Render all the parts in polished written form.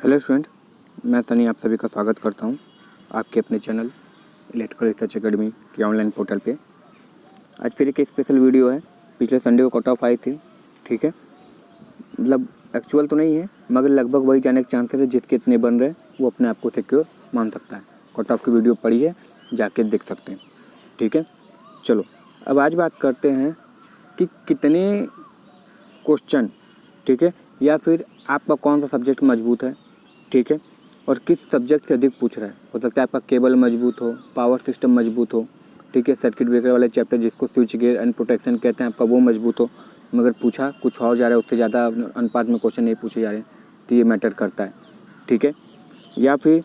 Hello student, मैं सनी आप सभी का स्वागत करता हूं आपके अपने चैनल इलेक्ट्रिकल रिसर्च एकेडमी के ऑनलाइन पोर्टल पे। आज फिर एक स्पेशल वीडियो है। पिछले संडे को कट ऑफ आई थी, ठीक है। मतलब एक्चुअल तो नहीं है मगर लगभग वही जाने के चांसेस है। जिसके इतने बन रहे वो अपने आप को सिक्योर मान सकता है। कट ऑफ की वीडियो पड़ी है, जाके देख सकते हैं, ठीक है। चलो अब आज बात करते हैं कि कितने क्वेश्चन, ठीक है, या फिर आपका कौन सा सब्जेक्ट मजबूत है, ठीक है, और किस सब्जेक्ट से अधिक पूछ रहा है। हो सकता है आपका केबल मजबूत हो, पावर सिस्टम मजबूत हो, ठीक है, सर्किट ब्रेकर वाले चैप्टर जिसको स्विच गियर एंड प्रोटेक्शन कहते हैं आपका वो मजबूत हो, मगर पूछा कुछ और जा रहा है, उससे ज़्यादा अनुपात में क्वेश्चन नहीं पूछे जा रहे हैं, तो ये मैटर करता है, ठीक है। या फिर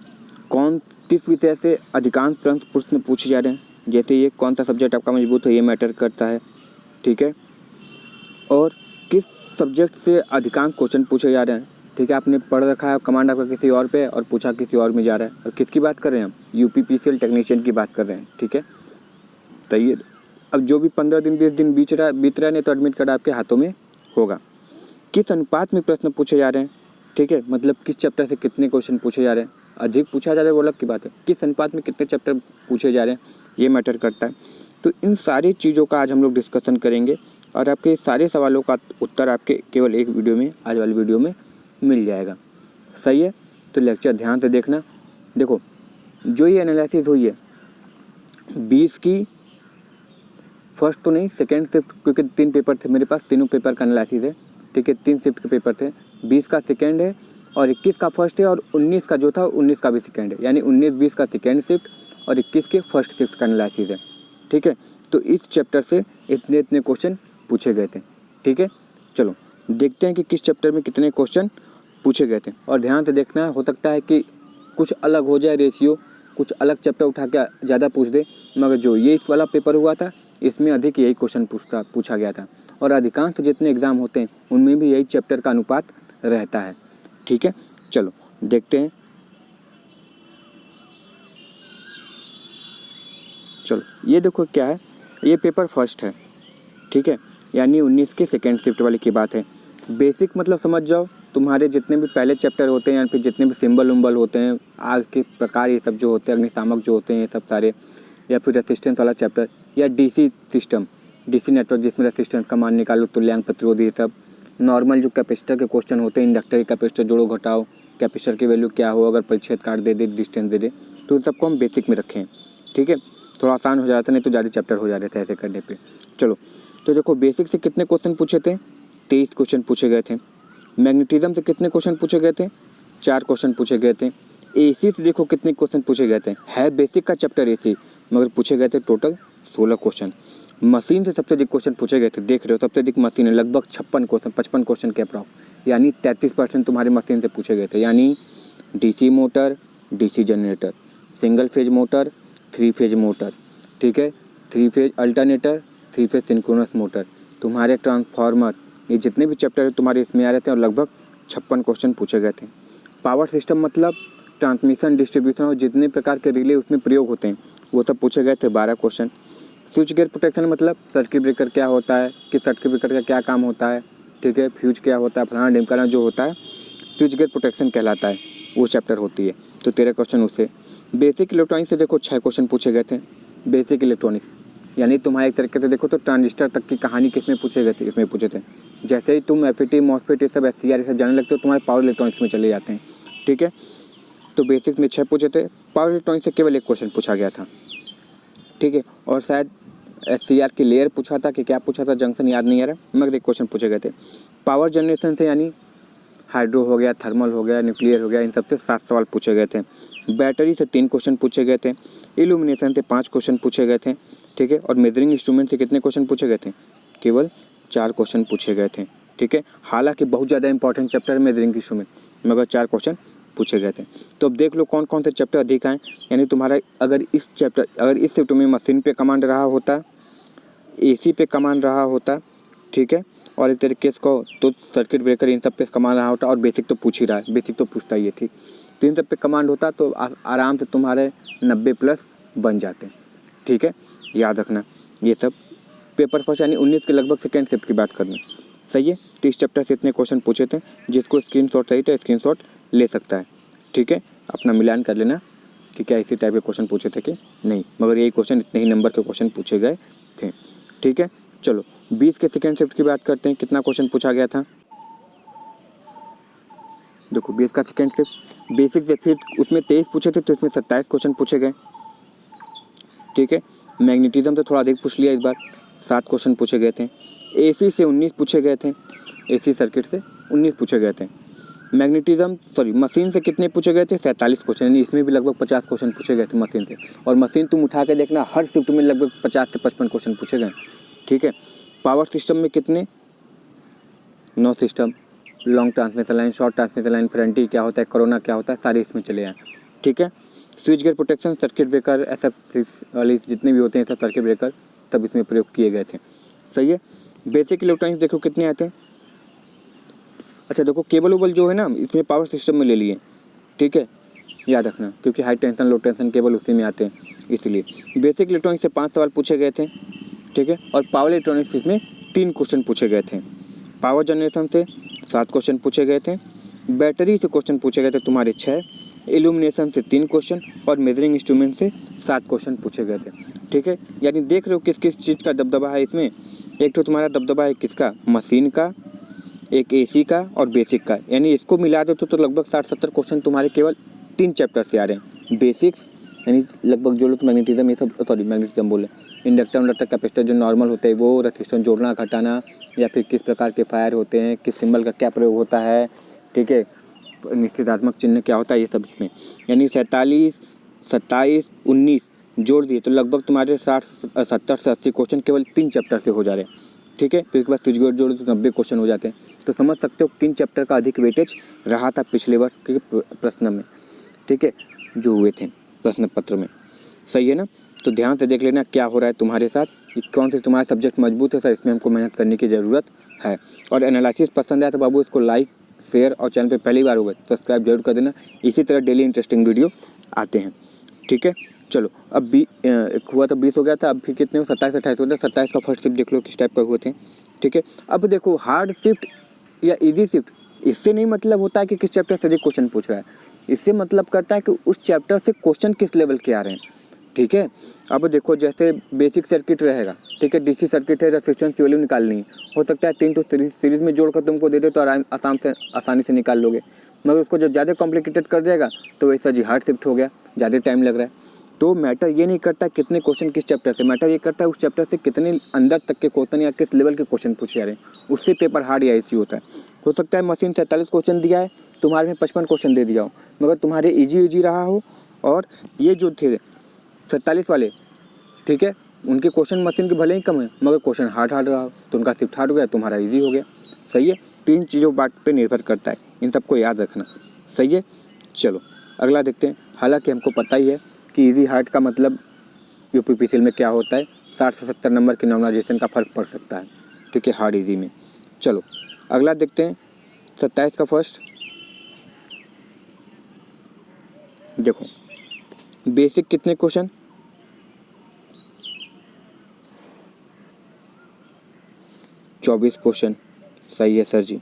किस विषय से अधिकांश प्रश्न पूछे जा रहे हैं, जैसे ये कौन सा सब्जेक्ट आपका मजबूत हो, ये मैटर करता है, ठीक है। और किस सब्जेक्ट से अधिकांश क्वेश्चन पूछे जा रहे हैं, ठीक है। आपने पढ़ रखा है, कमांड आपका किसी और पे और पूछा किसी और में जा रहा है। और किसकी बात कर रहे हैं हम? यूपीपीसीएल टेक्नीशियन की बात कर रहे हैं, ठीक है। तो ये अब जो भी 15 दिन 20 दिन बीत रहा है नहीं तो एडमिट कार्ड आपके हाथों में होगा। किस अनुपात में प्रश्न पूछे जा रहे हैं, ठीक है, मतलब किस चैप्टर से कितने क्वेश्चन पूछे जा रहे हैं। अधिक पूछा जा रहा है वो अलग की बात है, किस अनुपात में कितने चैप्टर पूछे जा रहे हैं ये मैटर करता है। तो इन सारी चीज़ों का आज हम लोग डिस्कशन करेंगे और आपके सारे सवालों का उत्तर आपके केवल एक वीडियो में, आज वाली वीडियो में मिल जाएगा। सही है, तो लेक्चर ध्यान से देखना। देखो जो ये एनालिसिस हुई है 20 की फर्स्ट तो नहीं, सेकेंड शिफ्ट, क्योंकि 3 पेपर थे मेरे पास, तीनों पेपर का एनालिसिस है, ठीक है। 3 शिफ्ट के पेपर थे, 20 का सेकेंड है और 21 का फर्स्ट है और 19 का जो था 19 का भी सेकेंड है, यानी 19-20 का सेकेंड शिफ्ट और 21 के फर्स्ट शिफ्ट का एनालिसिस है, ठीक है। तो इस चैप्टर से इतने इतने क्वेश्चन पूछे गए थे, ठीक है। चलो देखते हैं कि किस चैप्टर में कितने क्वेश्चन पूछे गए थे। और ध्यान से देखना, हो सकता है कि कुछ अलग हो जाए रेशियो, कुछ अलग चैप्टर उठा के ज़्यादा पूछ दे, मगर जो ये इस वाला पेपर हुआ था इसमें अधिक यही क्वेश्चन पूछा गया था। और अधिकांश जितने एग्ज़ाम होते हैं उनमें भी यही चैप्टर का अनुपात रहता है, ठीक है। चलो देखते हैं। चलो ये देखो क्या है, ये पेपर फर्स्ट है, ठीक है, यानी 19 के सेकेंड शिफ्ट वाले की बात है। बेसिक मतलब समझ जाओ, तुम्हारे जितने भी पहले चैप्टर होते हैं या फिर जितने भी सिंबल उम्बल होते हैं, आग के प्रकार ये सब जो होते हैं, अग्निशामक जो होते हैं ये सब सारे, या फिर रेसिस्टेंस वाला चैप्टर, या डीसी सिस्टम, डीसी नेटवर्क जिसमें रेसिस्टेंस का मान निकालो, तुल्यांक प्रतिरोधी, ये सब नॉर्मल जो कैपेसिटर के क्वेश्चन होते हैं, इंडक्टर के कैपेसिटर जोड़ो घटाओ, कैपेसिटर की वैल्यू क्या हो, अगर परिच्छेद काट दे डिस्टेंस दे दे, तो इन सबको हम बेसिक में रखें, ठीक है। थोड़ा आसान हो जाता, नहीं तो ज़्यादा चैप्टर हो जा रहे थे ऐसे करने पे। चलो तो देखो बेसिक से कितने क्वेश्चन पूछे थे, 23 क्वेश्चन पूछे गए थे। मैग्नेटिज्म से कितने क्वेश्चन पूछे गए थे, 4 क्वेश्चन पूछे गए थे। एसी से देखो कितने क्वेश्चन पूछे गए थे, है बेसिक का चैप्टर एसी, मगर पूछे गए थे टोटल 16 क्वेश्चन। मशीन से सबसे अधिक क्वेश्चन पूछे गए थे, देख रहे हो सबसे अधिक मशीन है, लगभग 56 क्वेश्चन, 55 क्वेश्चन के अप्रॉक्स, यानी 33% तुम्हारी मशीन से पूछे गए थे। यानी DC motor, DC generator, single phase motor, 3 phase motor, ठीक है, 3 phase alternator, 3 phase synchronous motor, तुम्हारे ट्रांसफार्मर, ये जितने भी चैप्टर तुम्हारे इसमें आ रहे थे और लगभग 56 क्वेश्चन पूछे गए थे। पावर सिस्टम मतलब ट्रांसमिशन डिस्ट्रीब्यूशन और जितने प्रकार के रिले उसमें प्रयोग होते हैं वो सब पूछे गए थे, 12 क्वेश्चन। स्विच गियर प्रोटेक्शन मतलब सर्किट ब्रेकर क्या होता है, किस सर्किट ब्रेकर का क्या काम होता है, ठीक है, फ्यूज क्या होता है, फलाना ढिमकाना जो होता है स्विच गियर प्रोटेक्शन कहलाता है, वो चैप्टर होती है। तो 13 क्वेश्चन उससे। बेसिक इलेक्ट्रॉनिक्स से देखो 6 क्वेश्चन पूछे गए थे। बेसिक इलेक्ट्रॉनिक्स यानी तुम्हारे एक तरीके से देखो तो ट्रांजिस्टर तक की कहानी किसमें पूछे गए थे, इसमें पूछे थे। जैसे ही तुम एफईटी, मॉसफेट, ये सब एससीआर ये सब जानने लगते हो तुम्हारे पावर इलेक्ट्रॉनिक्स में चले जाते हैं, ठीक है। तो बेसिक में 6 पूछे थे, पावर इलेक्ट्रॉनिक्स से केवल 1 क्वेश्चन पूछा गया था, ठीक है। और शायद एससीआर की लेयर पूछा था कि क्या पूछा था, जंक्शन याद नहीं आ रहा, मगर 1 क्वेश्चन पूछे गए थे। पावर जनरेशन से यानी हाइड्रो हो गया, थर्मल हो गया, न्यूक्लियर हो गया, इन सबसे 7 सवाल पूछे गए थे। बैटरी से 3 क्वेश्चन पूछे गए थे। इल्यूमिनेशन से 5 क्वेश्चन पूछे गए थे, ठीक है। और मेजरिंग इंस्ट्रूमेंट से कितने क्वेश्चन पूछे गए थे, केवल 4 क्वेश्चन पूछे गए थे, ठीक है। हालांकि बहुत ज़्यादा इंपॉर्टेंट चैप्टर है मेजरिंग इंस्ट्रूमेंट, मगर 4 क्वेश्चन पूछे गए थे। तो अब देख लो कौन कौन से चैप्टर अधिक आए, यानी तुम्हारा अगर इस शिफ्ट में मशीन पे कमांड रहा होता, एसी पे कमांड रहा होता, ठीक है, और एक तरीके से कहो तो सर्किट ब्रेकर इन सब पे कमांड रहा होता, और बेसिक तो पूछ ही रहा है, बेसिक तो पूछता ही है, ठीक। तो इन सब पे कमांड होता तो आराम से तुम्हारे 90+ बन जाते, ठीक है। याद रखना ये सब पेपर फर्स्ट यानी 19 के लगभग सेकेंड शिफ्ट की बात करना, सही है। 30 चैप्टर से इतने क्वेश्चन पूछे थे। जिसको स्क्रीनशॉट चाहिए तो स्क्रीनशॉट ले सकता है, ठीक है। अपना मिलान कर लेना कि क्या इसी टाइप के क्वेश्चन पूछे थे कि नहीं, मगर यही क्वेश्चन इतने ही नंबर के क्वेश्चन पूछे गए थे, ठीक है। चलो 20 के सेकेंड शिफ्ट की बात करते हैं, कितना क्वेश्चन पूछा गया था। देखो 20 का सेकेंड शिफ्ट बेसिक से फिर उसमें 23 पूछे थे तो इसमें 27 क्वेश्चन पूछे गए, ठीक है। मैग्नेटिज्म तो थोड़ा अधिक पूछ लिया इस बार, 7 क्वेश्चन पूछे गए थे। एसी से 19 पूछे गए थे, एसी सर्किट से 19 पूछे गए थे। मशीन से कितने पूछे गए थे, 47 क्वेश्चन, यानी इसमें भी लगभग 50 क्वेश्चन पूछे गए थे मशीन से। और मशीन तुम उठा के देखना हर शिफ्ट में लगभग 50 से 55 क्वेश्चन पूछे गए, ठीक है। पावर सिस्टम में कितने, 9 system, long transmission line, short transmission line, फ्रंटी क्या होता है, कोरोना क्या होता है, सारे इसमें चले आए, ठीक है। Switch gate protection, circuit breaker, SF6 वाली जितने भी होते हैं सब सर्किट ब्रेकर तब इसमें प्रयोग किए गए थे, सही है। बेसिक इलेक्ट्रॉनिक्स देखो कितने आते हैं। अच्छा देखो केबल उबल जो है ना इसमें पावर सिस्टम में ले लिए, ठीक है, याद रखना, क्योंकि हाई टेंशन लो टेंशन केबल उसी में आते हैं, इसलिए बेसिक इलेक्ट्रॉनिक्स से 5 सवाल पूछे गए थे, ठीक है। और पावर इलेक्ट्रॉनिक्स इसमें 3 क्वेश्चन पूछे गए थे। पावर जनरेशन से 7 क्वेश्चन पूछे गए थे, बैटरी से क्वेश्चन पूछे गए थे तुम्हारे 6, इल्यूमिनेशन से 3 क्वेश्चन और मेजरिंग इंस्ट्रूमेंट से 7 क्वेश्चन पूछे गए थे, ठीक है। यानी देख रहे हो किस किस चीज़ का दबदबा है इसमें। एक तो तुम्हारा दबदबा है किसका, मशीन का, एक एसी का और बेसिक का, यानी इसको मिला दो तो लगभग 60-70 क्वेश्चन तुम्हारे केवल 3 चैप्टर से आ रहे हैं। बेसिक्स यानी लगभग जो लोग मैग्नेटिज्म ये सब, मैग्नेटिज्म बोले, इंडक्टर कैपेसिटर जो नॉर्मल होते हैं वो, रेजिस्टेंस जोड़ना घटाना, या फिर किस प्रकार के फायर होते हैं, किस सिंबल का क्या प्रयोग होता है, ठीक है, निश्चितात्मक चिन्ह क्या होता है, ये सब इसमें। यानी 47, 27, 19 जोड़ दिए तो लगभग तुम्हारे 70 से 80 क्वेश्चन केवल 3 चैप्टर से हो जा रहे हैं, ठीक है। फिर उसके बाद स्विच गेट जोड़ो तो 90 क्वेश्चन हो जाते हैं। तो समझ सकते हो किन चैप्टर का अधिक वेटेज रहा था पिछले वर्ष के प्रश्न में, ठीक है, जो हुए थे प्रश्न पत्र में, सही है ना। तो ध्यान से देख लेना क्या हो रहा है तुम्हारे साथ, कौन से तुम्हारा सब्जेक्ट मजबूत है सर, इसमें हमको मेहनत करने की ज़रूरत है। और एनालिसिस पसंद आया तो बाबू इसको लाइक शेयर और चैनल पे पहली बार होगा तो सब्सक्राइब जरूर कर देना। इसी तरह डेली इंटरेस्टिंग वीडियो आते हैं, ठीक है। चलो अब एक हुआ तो 20 हो गया था, अब फिर कितने हो, 27, 28 होते हैं। 27 का फर्स्ट शिफ्ट देख लो किस टाइप का हुए थे, ठीक है। अब देखो हार्ड शिफ्ट या इजी शिफ्ट, इससे नहीं मतलब होता है कि किस चैप्टर से अधिक क्वेश्चन पूछ रहा है, इससे मतलब करता है कि उस चैप्टर से क्वेश्चन किस लेवल के आ रहे हैं, ठीक है। अब देखो जैसे बेसिक सर्किट रहेगा, ठीक है, डीसी सर्किट है, रेजिस्टेंस की वैल्यू निकालनी है, हो सकता है 3 तो सीरीज में जोड़कर तुमको दे दे तो आसानी से निकाल लोगे, मगर उसको जब ज़्यादा कॉम्प्लिकेटेड कर देगा तो वैसा जी हार्ड शिफ्ट हो गया, ज़्यादा टाइम लग रहा है। तो मैटर ये नहीं करता कितने क्वेश्चन किस चैप्टर से, मैटर ये करता है उस चैप्टर से कितने अंदर तक के क्वेश्चन या किस लेवल के क्वेश्चन पूछे जा रहे हैं, उससे पेपर हार्ड या इजी होता है। हो सकता है मशीन 43 क्वेश्चन दिया है, तुम्हारे में 55 क्वेश्चन दे दिया हो, मगर तुम्हारे इजी रहा हो, और ये जो थे 47 वाले, ठीक है, उनके क्वेश्चन मशीन के भले ही कम है मगर क्वेश्चन हार्ड रहा हो तो उनका शिफ्ट हार्ड हो गया, तुम्हारा ईजी हो गया, सही है। 3 चीज़ों बात पे निर्भर करता है, इन सबको याद रखना, सही है। चलो अगला देखते हैं। हालांकि हमको पता ही है कि इजी हार्ड का मतलब यूपीपीसीएल में क्या होता है, 60 से 70 नंबर के नॉर्मलाइजेशन का फ़र्क पड़ सकता है, ठीक है, हार्ड इजी में। चलो अगला देखते हैं 27 का फर्स्ट। देखो बेसिक कितने क्वेश्चन, 24 क्वेश्चन, सही है सर जी।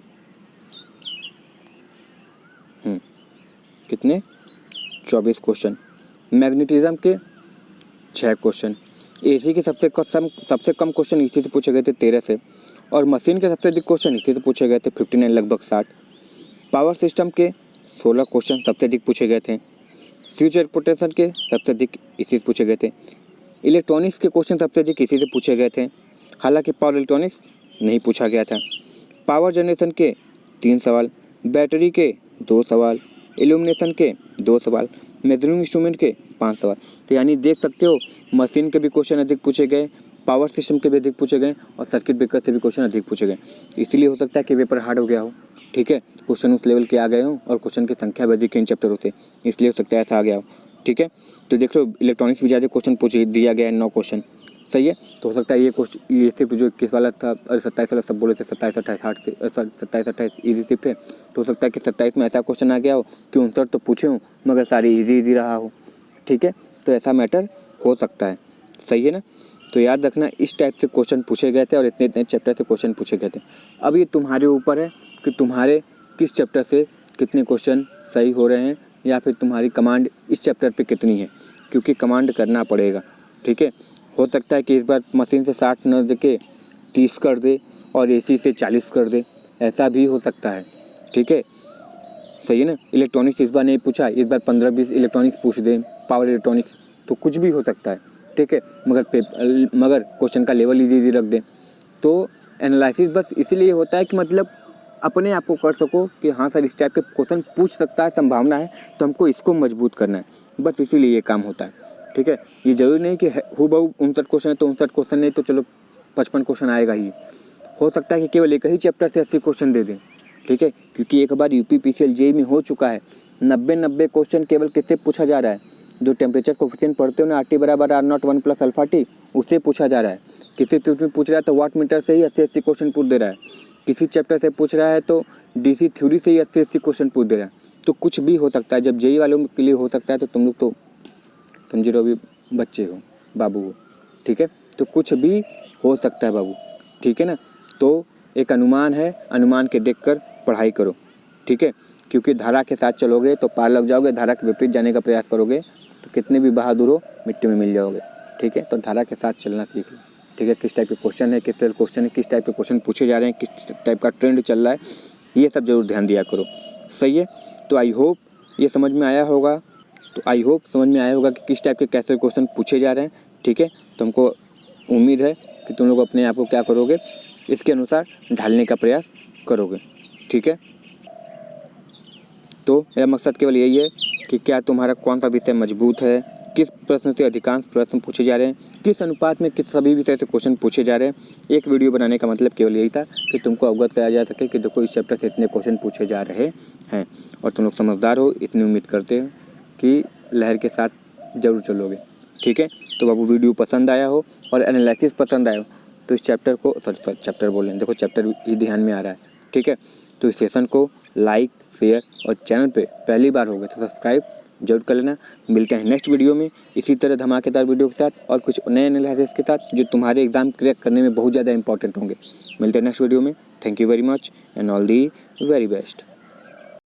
कितने, 24 क्वेश्चन। मैग्नेटिज्म के 6 क्वेश्चन, एसी के सबसे कम क्वेश्चन इसी से पूछे गए थे 13 से, और मशीन के सबसे अधिक क्वेश्चन इसी से पूछे गए थे 59 लगभग 60। पावर सिस्टम के 16 क्वेश्चन सबसे अधिक पूछे गए थे। स्विच पोटेंशियल के सबसे अधिक इसी से पूछे गए थे। इलेक्ट्रॉनिक्स के क्वेश्चन सबसे अधिक इसी से पूछे गए थे, हालांकि पावर इलेक्ट्रॉनिक्स नहीं पूछा गया था। पावर जनरेशन के 3 सवाल, बैटरी के 2 सवाल, इल्यूमिनेशन के 2 सवाल, मेजरिंग इंस्ट्रूमेंट के 5 सवाल। तो यानी देख सकते हो मशीन के भी क्वेश्चन अधिक पूछे गए, पावर सिस्टम के भी अधिक पूछे गए, और सर्किट ब्रेकर से भी क्वेश्चन अधिक पूछे गए। इसीलिए हो सकता है कि पेपर हार्ड हो गया हो, ठीक है, क्वेश्चन उस लेवल के आ गए हो और क्वेश्चन की संख्या भी अधिक इन चैप्टर होते, इसलिए हो सकता है ऐसा आ गया हो, ठीक है। तो देख लो इलेक्ट्रॉनिक्स भी ज़्यादा क्वेश्चन पूछ दिया गया है, 9 क्वेश्चन, सही है। तो हो सकता है ये सिर्फ जो 21 वाला था और 27 वाला सब बोले थे 27, 28 हार्ड से 27, 28 ईजी शिफ्ट है, तो हो सकता है कि 27 में ऐसा क्वेश्चन आ गया हो कि 59 तो पूछे हूँ मगर सारी ईजी रहा हो, ठीक है। तो ऐसा मैटर हो सकता है, सही है ना। तो याद रखना इस टाइप से क्वेश्चन पूछे गए थे और इतने चैप्टर से क्वेश्चन पूछे गए थे। अब ये तुम्हारे ऊपर है कि तुम्हारे किस चैप्टर से कितने क्वेश्चन सही हो रहे हैं या फिर तुम्हारी कमांड इस चैप्टर पे कितनी है, क्योंकि कमांड करना पड़ेगा। ठीक है, हो सकता है कि इस बार मशीन से 60 न देके 30 कर दे और एसी से 40 कर दे, ऐसा भी हो सकता है। ठीक है, सही है ना। इलेक्ट्रॉनिक्स इस बार नहीं पूछा, इस बार 15-20 इलेक्ट्रॉनिक्स पूछ दे, पावर इलेक्ट्रॉनिक्स, तो कुछ भी हो सकता है। ठीक है, मगर क्वेश्चन का लेवल इजी रख दें। तो एनालिसिस बस इसीलिए होता है कि मतलब अपने आप को कर सको कि हाँ सर इस टाइप के क्वेश्चन पूछ सकता है, संभावना है, तो हमको इसको मजबूत करना है, बस इसीलिए ये काम होता है। ठीक है, ये जरूरी नहीं कि हूबहू 59 क्वेश्चन है तो 59 क्वेश्चन नहीं तो चलो 55 क्वेश्चन आएगा ही। हो सकता है कि केवल एक ही चैप्टर से 80 क्वेश्चन दे दें। ठीक है, क्योंकि एक बार यूपीपीसीएल जेईई में हो चुका है, 90 क्वेश्चन केवल किससे पूछा जा रहा है, जो टेम्परेचर कोफिशिएंट पढ़ते हो ना, RT बराबर R0 1 + अल्फा टी, उससे पूछा जा रहा है। किसी चीज़ में पूछ रहा है तो वाट मीटर से ही 80 क्वेश्चन पूछ दे रहा है, किसी चैप्टर से पूछ रहा है तो DC थ्योरी से ही 80 क्वेश्चन पूछ दे रहा है। तो कुछ भी हो सकता है, जब जेईई वालों के लिए हो सकता है तो तुम लोग तो समझ रहे हो अभी बच्चे हो, बाबू हो। ठीक है, तो कुछ भी हो सकता है बाबू। ठीक है ना, तो एक अनुमान है, अनुमान के देखकर पढ़ाई करो। ठीक है, क्योंकि धारा के साथ चलोगे तो पार लग जाओगे, धारा के विपरीत जाने का प्रयास करोगे तो कितने भी बहादुर हो मिट्टी में मिल जाओगे। ठीक है, तो धारा के साथ चलना सीख लो। ठीक है, किस टाइप के क्वेश्चन है, किस तरह के क्वेश्चन है, किस टाइप के क्वेश्चन पूछे जा रहे हैं, किस टाइप का ट्रेंड चल रहा है, ये सब जरूर ध्यान दिया करो। सही है, तो आई होप ये समझ में आया होगा, कि किस टाइप के कैसे क्वेश्चन पूछे जा रहे हैं। ठीक है, तो हमको उम्मीद है कि तुम लोग अपने आप को क्या करोगे, इसके अनुसार ढालने का प्रयास करोगे। ठीक है, तो मेरा मकसद केवल यही है कि क्या तुम्हारा कौन सा विषय मजबूत है, किस प्रश्न से अधिकांश प्रश्न पूछे जा रहे हैं, किस अनुपात में किस सभी विषय से क्वेश्चन पूछे जा रहे हैं। एक वीडियो बनाने का मतलब केवल यही था कि तुमको अवगत कराया जा सके कि देखो इस चैप्टर से इतने क्वेश्चन पूछे जा रहे हैं और तुम लोग समझदार हो, इतनी उम्मीद करते हो कि लहर के साथ ज़रूर चलोगे। ठीक है, तो बाबू वीडियो पसंद आया हो और एनालिसिस पसंद आया हो तो इस चैप्टर को चैप्टर बोल रहे हैं, देखो चैप्टर ही ध्यान में आ रहा है। ठीक है, तो इस सेशन को लाइक, शेयर और चैनल पे पहली बार हो गए तो सब्सक्राइब जरूर कर लेना। मिलते हैं नेक्स्ट वीडियो में इसी तरह धमाकेदार वीडियो के साथ और कुछ नए एनालिसिस के साथ जो तुम्हारे एग्जाम क्रैक करने में बहुत ज़्यादा इंपॉर्टेंट होंगे। मिलते हैं नेक्स्ट वीडियो में। Thank you very much and all the very best.